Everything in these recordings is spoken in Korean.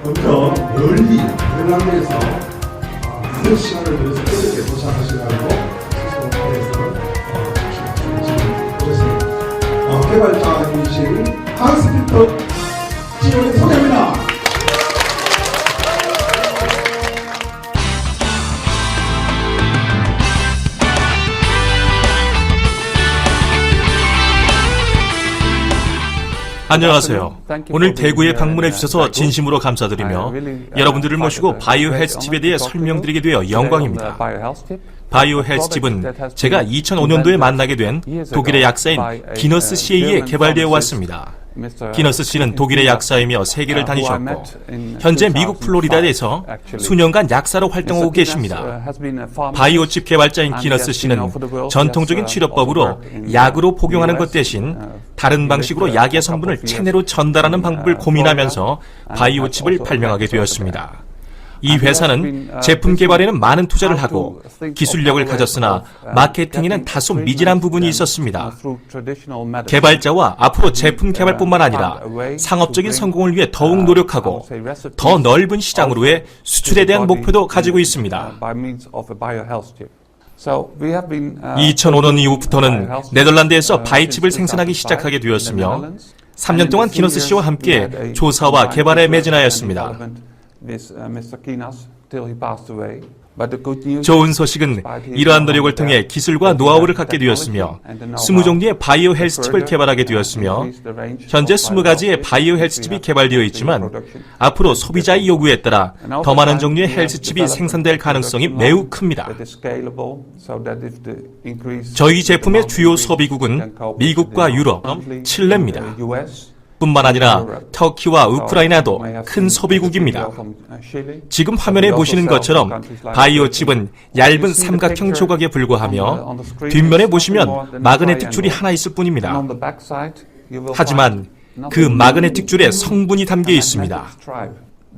부터 멀리 네덜란드에서 많은 시간을 들여서 이렇게 도착하셔가지고 수소에서 지금 오셨습니다. 개발자이신 한스피터 지원의 소개합니다. 안녕하세요. 오늘 대구에 방문해 주셔서 진심으로 감사드리며 여러분들을 모시고 바이오 헬스칩에 대해 설명드리게 되어 영광입니다. 바이오 헬스칩은 제가 2005년도에 만나게 된 독일의 약사인 기너스 씨에 의해 개발되어 왔습니다. 기너스 씨는 독일의 약사이며 세계를 다니셨고 현재 미국 플로리다에서 수년간 약사로 활동하고 계십니다. 바이오칩 개발자인 기너스 씨는 전통적인 치료법으로 약으로 복용하는 것 대신 다른 방식으로 약의 성분을 체내로 전달하는 방법을 고민하면서 바이오칩을 발명하게 되었습니다. 이 회사는 제품 개발에는 많은 투자를 하고 기술력을 가졌으나 마케팅에는 다소 미진한 부분이 있었습니다. 개발자와 앞으로 제품 개발뿐만 아니라 상업적인 성공을 위해 더욱 노력하고 더 넓은 시장으로의 수출에 대한 목표도 가지고 있습니다. 2005년 이후부터는 네덜란드에서 바이칩을 생산하기 시작하게 되었으며 3년 동안 기너스 씨와 함께 조사와 개발에 매진하였습니다. 좋은 소식은 이러한 노력을 통해 기술과 노하우를 갖게 되었으며 20종류의 바이오 헬스칩을 개발하게 되었으며 현재 20가지의 바이오 헬스칩이 개발되어 있지만 앞으로 소비자의 요구에 따라 더 많은 종류의 헬스칩이 생산될 가능성이 매우 큽니다. 저희 제품의 주요 소비국은 미국과 유럽, 칠레입니다. 뿐만 아니라 터키와 우크라이나도 큰 소비국입니다. 지금 화면에 보시는 것처럼 바이오칩은 얇은 삼각형 조각에 불과하며 뒷면에 보시면 마그네틱 줄이 하나 있을 뿐입니다. 하지만 그 마그네틱 줄에 성분이 담겨 있습니다.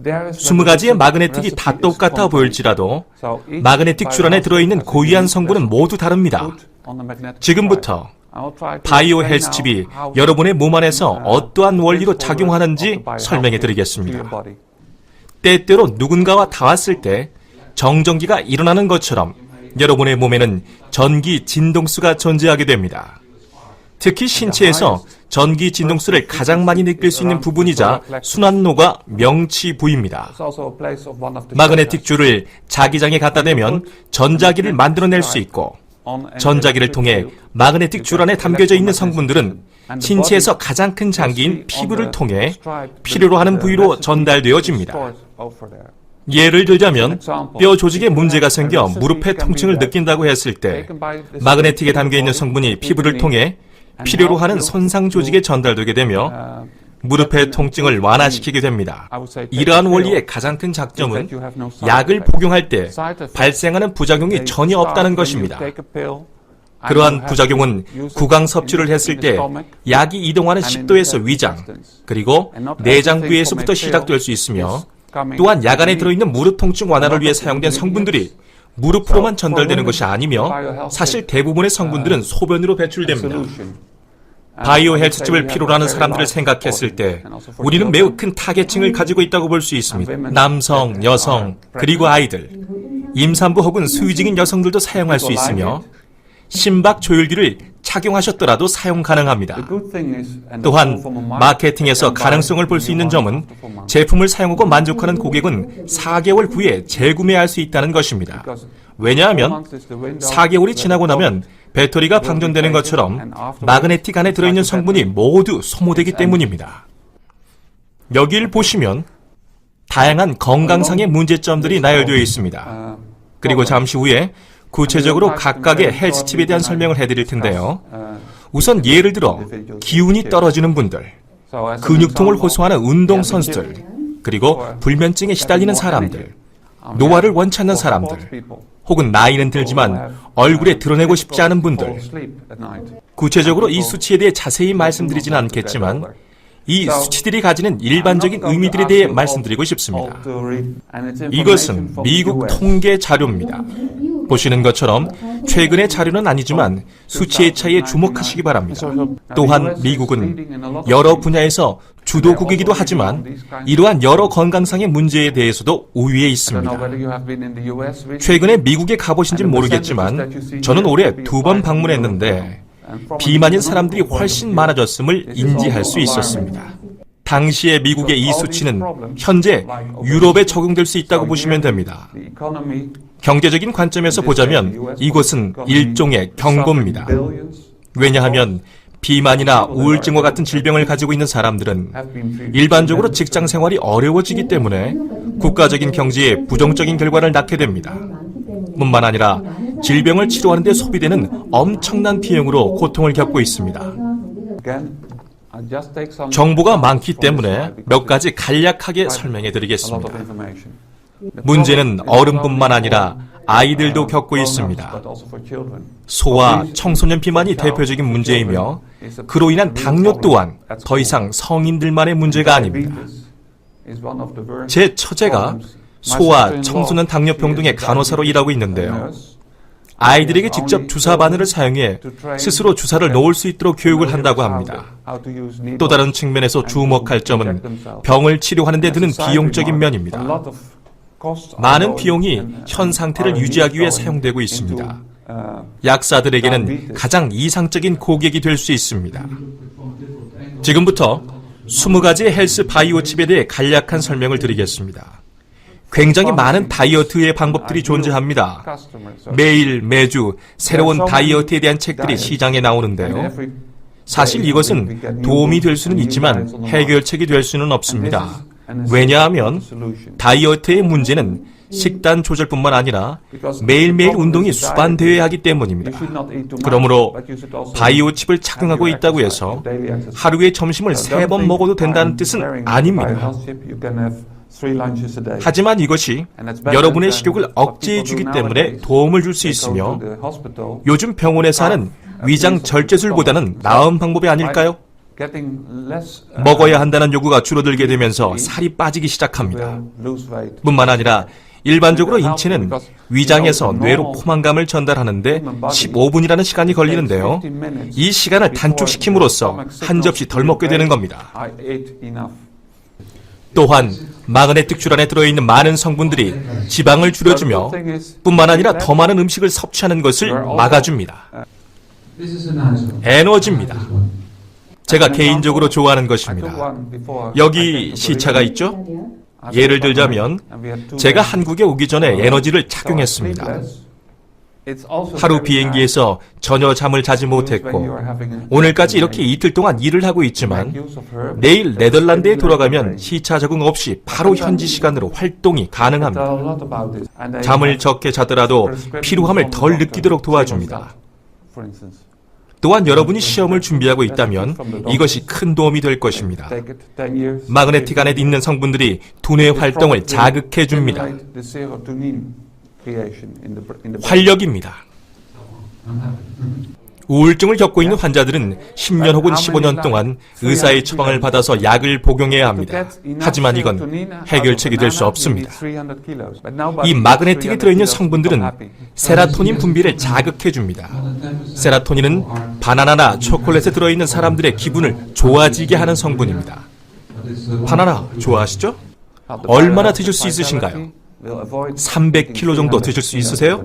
20가지의 마그네틱이 다 똑같아 보일지라도 마그네틱 줄 안에 들어있는 고유한 성분은 모두 다릅니다. 지금부터 바이오 헬스칩이 여러분의 몸 안에서 어떠한 원리로 작용하는지 설명해 드리겠습니다. 때때로 누군가와 닿았을 때 정전기가 일어나는 것처럼 여러분의 몸에는 전기 진동수가 존재하게 됩니다. 특히 신체에서 전기 진동수를 가장 많이 느낄 수 있는 부분이자 순환로가 명치 부위입니다. 마그네틱 줄을 자기장에 갖다 대면 전자기를 만들어낼 수 있고 전자기를 통해 마그네틱 줄 안에 담겨져 있는 성분들은 신체에서 가장 큰 장기인 피부를 통해 필요로 하는 부위로 전달되어집니다. 예를 들자면 뼈 조직에 문제가 생겨 무릎의 통증을 느낀다고 했을 때 마그네틱에 담겨 있는 성분이 피부를 통해 필요로 하는 손상 조직에 전달되게 되며 무릎의 통증을 완화시키게 됩니다. 이러한 원리의 가장 큰 장점은 약을 복용할 때 발생하는 부작용이 전혀 없다는 것입니다. 그러한 부작용은 구강 섭취를 했을 때 약이 이동하는 식도에서 위장, 그리고 내장 부위에서부터 시작될 수 있으며 또한 약 안에 들어있는 무릎 통증 완화를 위해 사용된 성분들이 무릎으로만 전달되는 것이 아니며 사실 대부분의 성분들은 소변으로 배출됩니다. 바이오 헬스칩을 필요로 하는 사람들을 생각했을 때 우리는 매우 큰 타겟층을 가지고 있다고 볼 수 있습니다. 남성, 여성, 그리고 아이들, 임산부 혹은 수유직인 여성들도 사용할 수 있으며 심박 조율기를 착용하셨더라도 사용 가능합니다. 또한 마케팅에서 가능성을 볼 수 있는 점은 제품을 사용하고 만족하는 고객은 4개월 후에 재구매할 수 있다는 것입니다. 왜냐하면 4개월이 지나고 나면 배터리가 방전되는 것처럼 마그네틱 안에 들어있는 성분이 모두 소모되기 때문입니다. 여기를 보시면 다양한 건강상의 문제점들이 나열되어 있습니다. 그리고 잠시 후에 구체적으로 각각의 헬스칩에 대한 설명을 해드릴 텐데요. 우선 예를 들어 기운이 떨어지는 분들, 근육통을 호소하는 운동선수들, 그리고 불면증에 시달리는 사람들, 노화를 원치 않는 사람들, 혹은 나이는 들지만 얼굴에 드러내고 싶지 않은 분들. 구체적으로 이 수치에 대해 자세히 말씀드리지는 않겠지만 이 수치들이 가지는 일반적인 의미들에 대해 말씀드리고 싶습니다. 이것은 미국 통계 자료입니다. 보시는 것처럼 최근의 자료는 아니지만 수치의 차이에 주목하시기 바랍니다. 또한 미국은 여러 분야에서 주도국이기도 하지만 이러한 여러 건강상의 문제에 대해서도 우위에 있습니다. 최근에 미국에 가보신지는 모르겠지만 저는 올해 2번 방문했는데 비만인 사람들이 훨씬 많아졌음을 인지할 수 있었습니다. 당시의 미국의 이 수치는 현재 유럽에 적용될 수 있다고 보시면 됩니다. 경제적인 관점에서 보자면 이곳은 일종의 경고입니다. 왜냐하면 비만이나 우울증과 같은 질병을 가지고 있는 사람들은 일반적으로 직장 생활이 어려워지기 때문에 국가적인 경제에 부정적인 결과를 낳게 됩니다. 뿐만 아니라 질병을 치료하는 데 소비되는 엄청난 비용으로 고통을 겪고 있습니다. 정보가 많기 때문에 몇 가지 간략하게 설명해 드리겠습니다. 문제는 어른뿐만 아니라 아이들도 겪고 있습니다. 소아, 청소년 비만이 대표적인 문제이며 그로 인한 당뇨 또한 더 이상 성인들만의 문제가 아닙니다. 제 처제가 소아, 청소년 당뇨병 등의 간호사로 일하고 있는데요. 아이들에게 직접 주사 바늘을 사용해 스스로 주사를 놓을 수 있도록 교육을 한다고 합니다. 또 다른 측면에서 주목할 점은 병을 치료하는 데 드는 비용적인 면입니다. 많은 비용이 현 상태를 유지하기 위해 사용되고 있습니다. 약사들에게는 가장 이상적인 고객이 될 수 있습니다. 지금부터 20가지의 헬스 바이오 칩에 대해 간략한 설명을 드리겠습니다. 굉장히 많은 다이어트의 방법들이 존재합니다. 매일, 매주 새로운 다이어트에 대한 책들이 시장에 나오는데요. 사실 이것은 도움이 될 수는 있지만 해결책이 될 수는 없습니다. 왜냐하면 다이어트의 문제는 식단 조절뿐만 아니라 매일매일 운동이 수반되어야 하기 때문입니다. 그러므로 바이오 칩을 착용하고 있다고 해서 하루에 점심을 3번 먹어도 된다는 뜻은 아닙니다. 하지만 이것이 여러분의 식욕을 억제해주기 때문에 도움을 줄 수 있으며 요즘 병원에서 하는 위장 절제술보다는 나은 방법이 아닐까요? 먹어야 한다는 요구가 줄어들게 되면서 살이 빠지기 시작합니다. 뿐만 아니라 일반적으로 인체는 위장에서 뇌로 포만감을 전달하는데 15분이라는 시간이 걸리는데요. 이 시간을 단축시킴으로써 한 접시 덜 먹게 되는 겁니다. 또한 마그네틱 안에 들어있는 많은 성분들이 지방을 줄여주며 뿐만 아니라 더 많은 음식을 섭취하는 것을 막아줍니다. 에너지입니다. 제가 개인적으로 좋아하는 것입니다. 여기 시차가 있죠? 예를 들자면 제가 한국에 오기 전에 에너지를 착용했습니다. 하루 비행기에서 전혀 잠을 자지 못했고 오늘까지 이렇게 이틀 동안 일을 하고 있지만 내일 네덜란드에 돌아가면 시차 적응 없이 바로 현지 시간으로 활동이 가능합니다. 잠을 적게 자더라도 피로함을 덜 느끼도록 도와줍니다. 또한 여러분이 시험을 준비하고 있다면 이것이 큰 도움이 될 것입니다. 마그네틱 안에 있는 성분들이 두뇌 활동을 자극해 줍니다. 활력입니다. 우울증을 겪고 있는 환자들은 10년 혹은 15년 동안 의사의 처방을 받아서 약을 복용해야 합니다. 하지만 이건 해결책이 될 수 없습니다. 이 마그네틱에 들어있는 성분들은 세라토닌 분비를 자극해 줍니다. 세라토닌은 바나나나 초콜릿에 들어있는 사람들의 기분을 좋아지게 하는 성분입니다. 바나나 좋아하시죠? 얼마나 드실 수 있으신가요? 300kg 정도 드실 수 있으세요?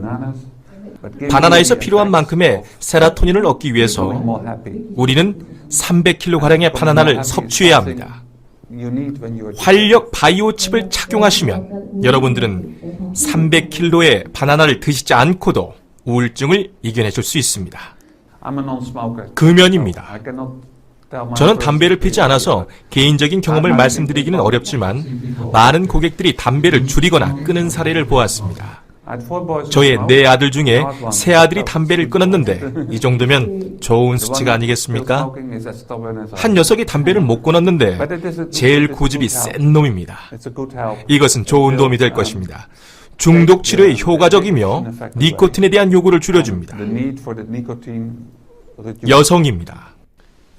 바나나에서 필요한 만큼의 세라토닌을 얻기 위해서 우리는 300kg가량의 바나나를 섭취해야 합니다. 활력 바이오 칩을 착용하시면 여러분들은 300kg의 바나나를 드시지 않고도 우울증을 이겨내실 수 있습니다. 금연입니다. 저는 담배를 피지 않아서 개인적인 경험을 말씀드리기는 어렵지만 많은 고객들이 담배를 줄이거나 끊은 사례를 보았습니다. 저의 4아들 중에 3아들이 담배를 끊었는데 이 정도면 좋은 수치가 아니겠습니까? 한 녀석이 담배를 못 끊었는데 제일 고집이 센 놈입니다. 이것은 좋은 도움이 될 것입니다. 중독 치료에 효과적이며 니코틴에 대한 요구를 줄여줍니다. 여성입니다.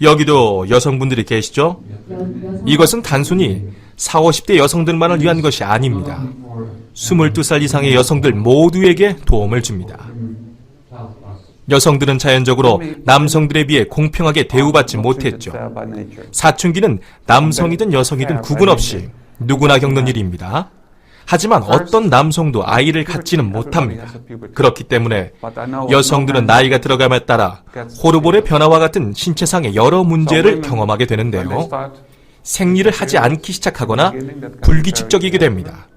여기도 여성분들이 계시죠? 이것은 단순히 40, 50대 여성들만을 위한 것이 아닙니다. 22살 이상의 여성들 모두에게 도움을 줍니다. 여성들은 자연적으로 남성들에 비해 공평하게 대우받지 못했죠. 사춘기는 남성이든 여성이든 구분 없이 누구나 겪는 일입니다. 하지만 어떤 남성도 아이를 갖지는 못합니다. 그렇기 때문에 여성들은 나이가 들어감에 따라 호르몬의 변화와 같은 신체상의 여러 문제를 경험하게 되는데요. 생리를 하지 않기 시작하거나 불규칙적이게 됩니다.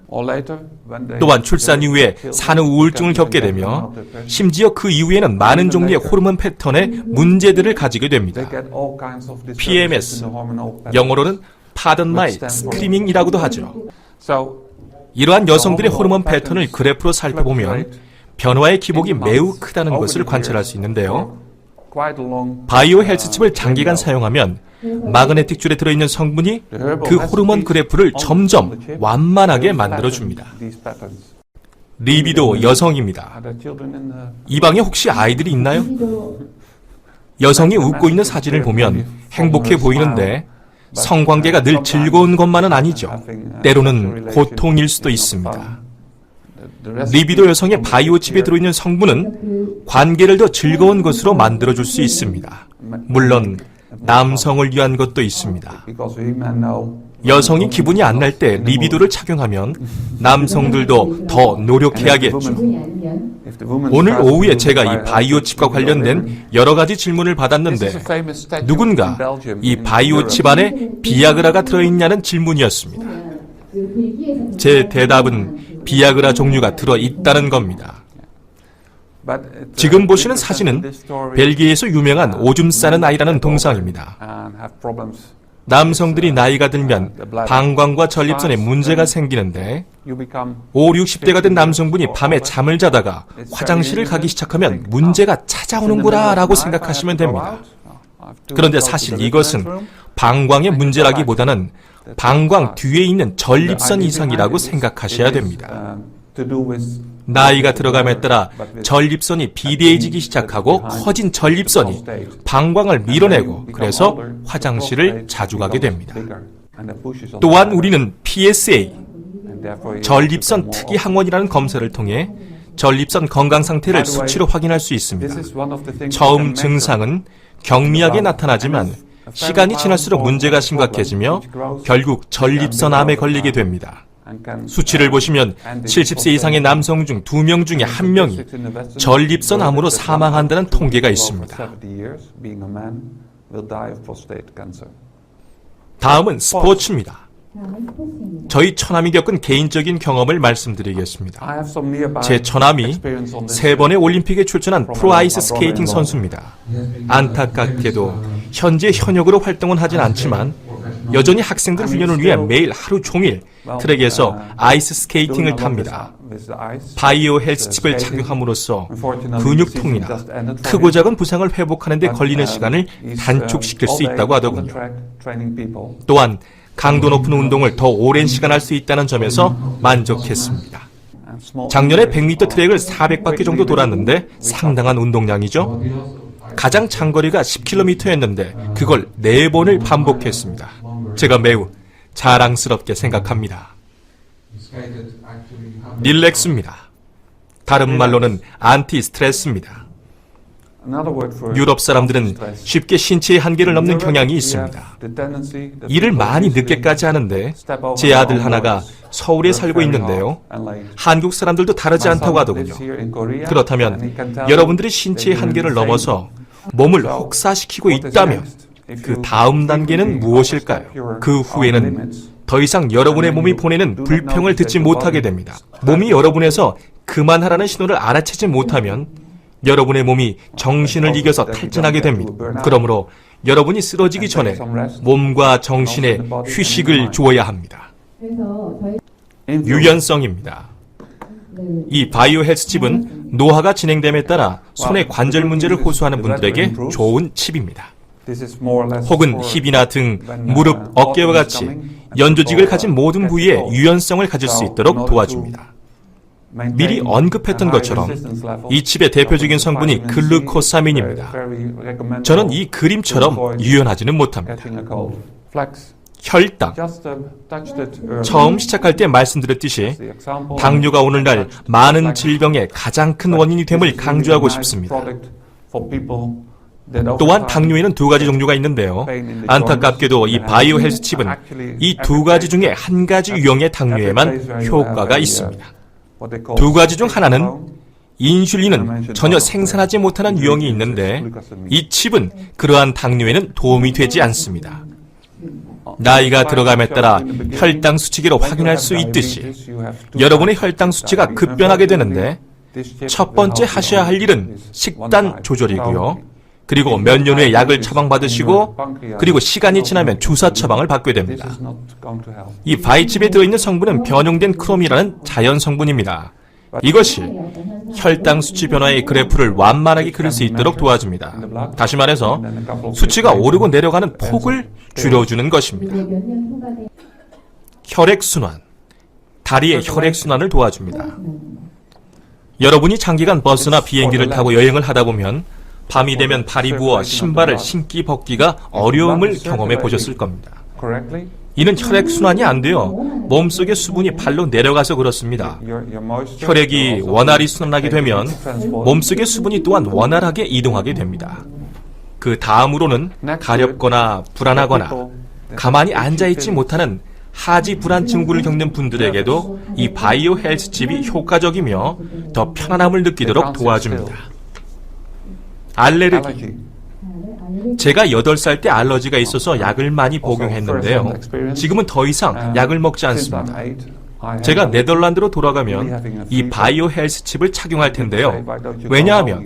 또한 출산 이후에 산후 우울증을 겪게 되며 심지어 그 이후에는 많은 종류의 호르몬 패턴의 문제들을 가지게 됩니다. PMS, 영어로는 Pardon My Screaming이라고도 하죠. 이러한 여성들의 호르몬 패턴을 그래프로 살펴보면 변화의 기복이 매우 크다는 것을 관찰할 수 있는데요. 바이오 헬스칩을 장기간 사용하면 마그네틱 줄에 들어있는 성분이 그 호르몬 그래프를 점점 완만하게 만들어줍니다. 리비도 여성입니다. 이 방에 혹시 아이들이 있나요? 여성이 웃고 있는 사진을 보면 행복해 보이는데 성관계가 늘 즐거운 것만은 아니죠. 때로는 고통일 수도 있습니다. 리비도 여성의 바이오 칩에 들어있는 성분은 관계를 더 즐거운 것으로 만들어줄 수 있습니다. 물론 남성을 위한 것도 있습니다. 여성이 기분이 안 날 때 리비도를 착용하면 남성들도 더 노력해야겠죠. 오늘 오후에 제가 이 바이오 칩과 관련된 여러 가지 질문을 받았는데 누군가 이 바이오 칩 안에 비아그라가 들어있냐는 질문이었습니다. 제 대답은 비아그라 종류가 들어있다는 겁니다. 지금 보시는 사진은 벨기에에서 유명한 오줌 싸는 아이라는 동상입니다. 남성들이 나이가 들면 방광과 전립선에 문제가 생기는데 5, 60대가 된 남성분이 밤에 잠을 자다가 화장실을 가기 시작하면 문제가 찾아오는구나 라고 생각하시면 됩니다. 그런데 사실 이것은 방광의 문제라기보다는 방광 뒤에 있는 전립선 이상이라고 생각하셔야 됩니다. 나이가 들어감에 따라 전립선이 비대해지기 시작하고 커진 전립선이 방광을 밀어내고 그래서 화장실을 자주 가게 됩니다. 또한 우리는 PSA, 전립선 특이 항원이라는 검사를 통해 전립선 건강 상태를 수치로 확인할 수 있습니다. 처음 증상은 경미하게 나타나지만 시간이 지날수록 문제가 심각해지며 결국 전립선암에 걸리게 됩니다. 수치를 보시면 70세 이상의 남성 중 2명 중에 1명이 전립선암으로 사망한다는 통계가 있습니다. 다음은 스포츠입니다. 저희 처남이 겪은 개인적인 경험을 말씀드리겠습니다. 제 처남이 3번의 올림픽에 출전한 프로아이스 스케이팅 선수입니다. 안타깝게도 현재 현역으로 활동은 하진 않지만 여전히 학생들 훈련을 위해 매일 하루 종일 트랙에서 아이스 스케이팅을 탑니다. 바이오 헬스칩을 착용함으로써 근육통이나 크고 작은 부상을 회복하는 데 걸리는 시간을 단축시킬 수 있다고 하더군요. 또한 강도 높은 운동을 더 오랜 시간 할 수 있다는 점에서 만족했습니다. 작년에 100m 트랙을 400바퀴 정도 돌았는데 상당한 운동량이죠. 가장 장거리가 10km였는데 그걸 4번을 반복했습니다. 제가 매우 자랑스럽게 생각합니다. 릴렉스입니다. 다른 말로는 안티 스트레스입니다. 유럽 사람들은 쉽게 신체의 한계를 넘는 경향이 있습니다. 일을 많이 늦게까지 하는데 제 아들 하나가 서울에 살고 있는데요. 한국 사람들도 다르지 않다고 하더군요. 그렇다면 여러분들이 신체의 한계를 넘어서 몸을 혹사시키고 있다면 그 다음 단계는 무엇일까요? 그 후에는 더 이상 여러분의 몸이 보내는 불평을 듣지 못하게 됩니다. 몸이 여러분에서 그만하라는 신호를 알아채지 못하면 여러분의 몸이 정신을 이겨서 탈진하게 됩니다. 그러므로 여러분이 쓰러지기 전에 몸과 정신에 휴식을 주어야 합니다. 유연성입니다. 이 바이오 헬스칩은 노화가 진행됨에 따라 손의 관절 문제를 호소하는 분들에게 좋은 칩입니다. 혹은 힙이나 등, 무릎, 어깨와 같이 연조직을 가진 모든 부위에 유연성을 가질 수 있도록 도와줍니다. 미리 언급했던 것처럼 이 칩의 대표적인 성분이 글루코사민입니다. 저는 이 그림처럼 유연하지는 못합니다. 혈당. 처음 시작할 때 말씀드렸듯이 당뇨가 오늘날 많은 질병의 가장 큰 원인이 됨을 강조하고 싶습니다. 또한 당뇨에는 두 가지 종류가 있는데요. 안타깝게도 이 바이오 헬스 칩은 이 두 가지 중에 한 가지 유형의 당뇨에만 효과가 있습니다. 두 가지 중 하나는 인슐린은 전혀 생산하지 못하는 유형이 있는데 이 칩은 그러한 당뇨에는 도움이 되지 않습니다. 나이가 들어감에 따라 혈당 수치계로 확인할 수 있듯이 여러분의 혈당 수치가 급변하게 되는데 첫 번째 하셔야 할 일은 식단 조절이고요. 그리고 몇 년 후에 약을 처방받으시고 그리고 시간이 지나면 주사 처방을 받게 됩니다. 이 바이칩에 들어있는 성분은 변형된 크롬이라는 자연 성분입니다. 이것이 혈당 수치 변화의 그래프를 완만하게 그릴 수 있도록 도와줍니다. 다시 말해서 수치가 오르고 내려가는 폭을 줄여주는 것입니다. 혈액순환, 다리의 혈액순환을 도와줍니다. 여러분이 장기간 버스나 비행기를 타고 여행을 하다 보면 밤이 되면 발이 부어 신발을 신기 벗기가 어려움을 경험해 보셨을 겁니다. 이는 혈액순환이 안 돼요. 몸속의 수분이 발로 내려가서 그렇습니다. 혈액이 원활히 순환하게 되면 몸속의 수분이 또한 원활하게 이동하게 됩니다. 그 다음으로는 가렵거나 불안하거나 가만히 앉아있지 못하는 하지 불안 증후를 겪는 분들에게도 이 바이오 헬스 칩이 효과적이며 더 편안함을 느끼도록 도와줍니다. 알레르기. 제가 8살 때 알러지가 있어서 약을 많이 복용했는데요. 지금은 더 이상 약을 먹지 않습니다. 제가 네덜란드로 돌아가면 이 바이오 헬스 칩을 착용할 텐데요. 왜냐하면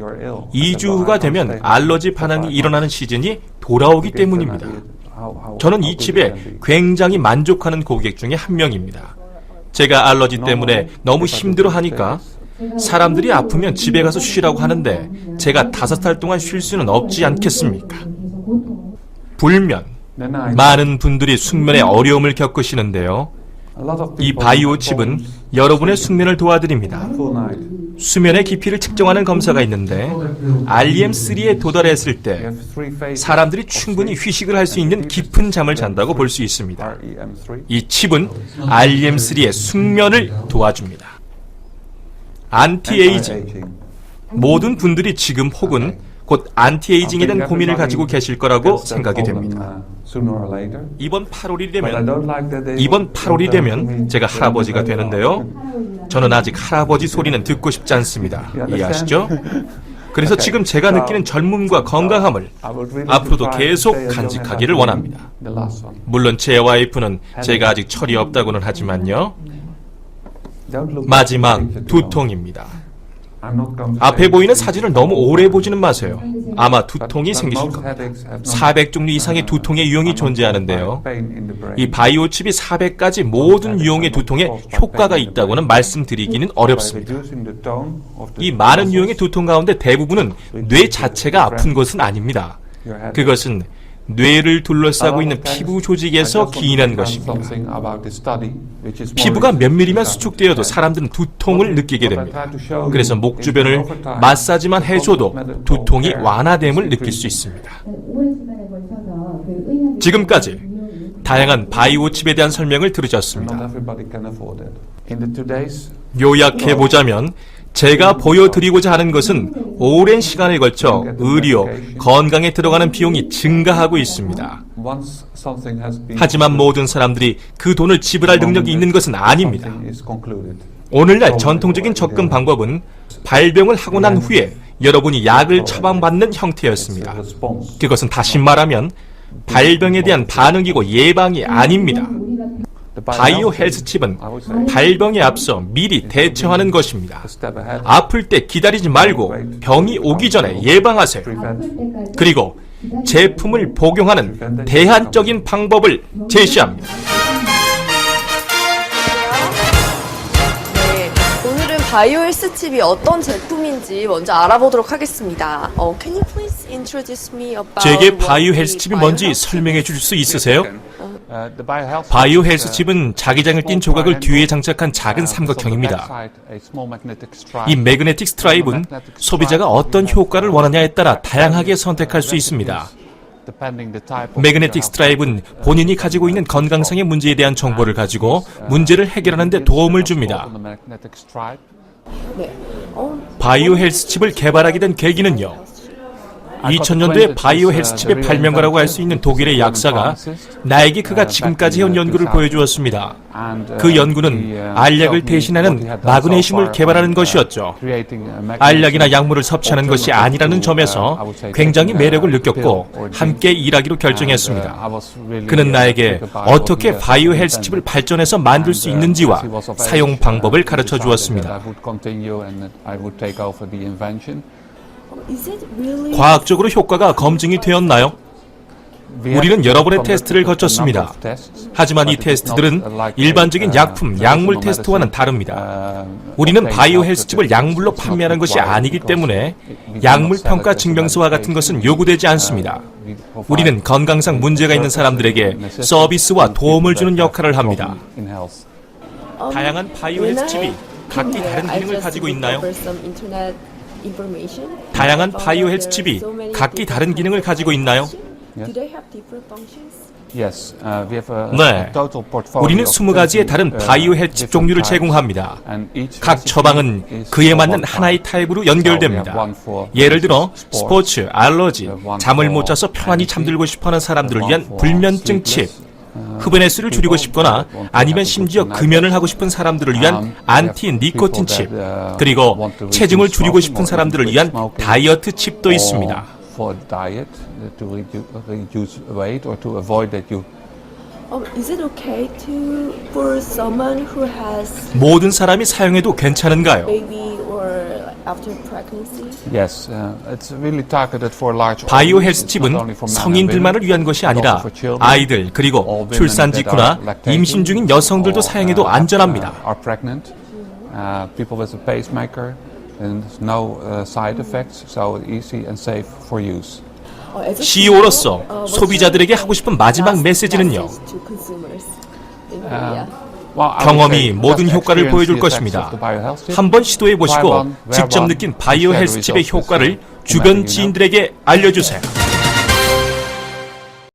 2주 후가 되면 알러지 반응이 일어나는 시즌이 돌아오기 때문입니다. 저는 이 칩에 굉장히 만족하는 고객 중에 한 명입니다. 제가 알러지 때문에 너무 힘들어하니까 사람들이 아프면 집에 가서 쉬라고 하는데 제가 5달 동안 쉴 수는 없지 않겠습니까? 불면. 많은 분들이 숙면에 어려움을 겪으시는데요. 이 바이오 칩은 여러분의 숙면을 도와드립니다. 수면의 깊이를 측정하는 검사가 있는데 REM3에 도달했을 때 사람들이 충분히 휴식을 할 수 있는 깊은 잠을 잔다고 볼 수 있습니다. 이 칩은 REM3의 숙면을 도와줍니다. 안티에이징. 모든 분들이 지금 혹은 곧 안티에이징에 대한 고민을 가지고 계실 거라고 생각이 됩니다. 이번 8월이 되면 제가 할아버지가 되는데요. 저는 아직 할아버지 소리는 듣고 싶지 않습니다. 이해하시죠? 그래서 지금 제가 느끼는 젊음과 건강함을 앞으로도 계속 간직하기를 원합니다. 물론 제 와이프는 제가 아직 철이 없다고는 하지만요. 마지막 두통입니다. 앞에 보이는 사진을 너무 오래 보지는 마세요. 아마 두통이 생기실 겁니다. 400종류 이상의 두통의 유형이 존재하는데요. 이 바이오 칩이 400가지 모든 유형의 두통에 효과가 있다고는 말씀드리기는 어렵습니다. 이 많은 유형의 두통 가운데 대부분은 뇌 자체가 아픈 것은 아닙니다. 그것은 뇌를 둘러싸고 있는 피부 조직에서 기인한 것입니다. 피부가 면밀히만 수축되어도 사람들은 두통을 느끼게 됩니다. 그래서 목 주변을 마사지만 해줘도 두통이 완화됨을 느낄 수 있습니다. 지금까지 다양한 바이오 칩에 대한 설명을 들으셨습니다. 요약해보자면 제가 보여드리고자 하는 것은 오랜 시간에 걸쳐 의료, 건강에 들어가는 비용이 증가하고 있습니다. 하지만 모든 사람들이 그 돈을 지불할 능력이 있는 것은 아닙니다. 오늘날 전통적인 접근 방법은 발병을 하고 난 후에 여러분이 약을 처방받는 형태였습니다. 그것은 다시 말하면 발병에 대한 반응이고 예방이 아닙니다. 바이오 헬스 칩은 발병에 앞서 미리 대처하는 것입니다. 아플 때 기다리지 말고 병이 오기 전에 예방하세요. 그리고 제품을 복용하는 대안적인 방법을 제시합니다. 네, 오늘은 바이오 헬스 칩이 어떤 제품인지 먼저 알아보도록 하겠습니다. Can you please introduce me about 제게 바이오 헬스 칩이 뭔지 설명해 줄 수 있으세요? 바이오 헬스 칩은 자기장을 띈 조각을 뒤에 장착한 작은 삼각형입니다. 이 매그네틱 스트라이브는 소비자가 어떤 효과를 원하냐에 따라 다양하게 선택할 수 있습니다. 매그네틱 스트라이브는 본인이 가지고 있는 건강상의 문제에 대한 정보를 가지고 문제를 해결하는 데 도움을 줍니다. 네. 바이오 헬스 칩을 개발하게 된 계기는요. 2000년도에 바이오 헬스칩의 발명가라고 할 수 있는 독일의 약사가 나에게 그가 지금까지 해온 연구를 보여주었습니다. 그 연구는 알약을 대신하는 마그네슘을 개발하는 것이었죠. 알약이나 약물을 섭취하는 것이 아니라는 점에서 굉장히 매력을 느꼈고 함께 일하기로 결정했습니다. 그는 나에게 어떻게 바이오 헬스칩을 발전해서 만들 수 있는지와 사용 방법을 가르쳐 주었습니다. 과학적으로 효과가 검증이 되었나요? 우리는 여러 번의 테스트를 거쳤습니다. 하지만 이 테스트들은 일반적인 약품, 약물 테스트와는 다릅니다. 우리는 바이오 헬스칩을 약물로 판매하는 것이 아니기 때문에 약물 평가 증명서와 같은 것은 요구되지 않습니다. 우리는 건강상 문제가 있는 사람들에게 서비스와 도움을 주는 역할을 합니다. 다양한 바이오 헬스칩이 각기 다른 기능을 가지고 있나요? 다양한 바이오 헬스칩이 각기 다른 기능을 가지고 있나요? 네, 우리는 20가지의 다른 바이오 헬스칩 종류를 제공합니다. 각 처방은 그에 맞는 하나의 타입으로 연결됩니다. 예를 들어 스포츠, 알러지, 잠을 못 자서 편안히 잠들고 싶어하는 사람들을 위한 불면증 칩, 흡연의 수를 줄이고 싶거나 아니면 심지어 금연을 하고 싶은 사람들을 위한 안티 니코틴 칩, 그리고 체중을 줄이고 싶은 사람들을 위한 다이어트 칩도 있습니다. 모든 사람이 사용해도 괜찮은가요? 바이오 헬스칩은 성인들만을 위한 것이 아니라 아이들 그리고 출산 직후나 임신 중인 여성들도 사용해도 안전합니다. CEO로서 소비자들에게 하고 싶은 마지막 메시지는요. 경험이 모든 효과를 보여줄 것입니다. 한번 시도해 보시고 직접 느낀 바이오 헬스칩의 효과를 주변 지인들에게 알려주세요.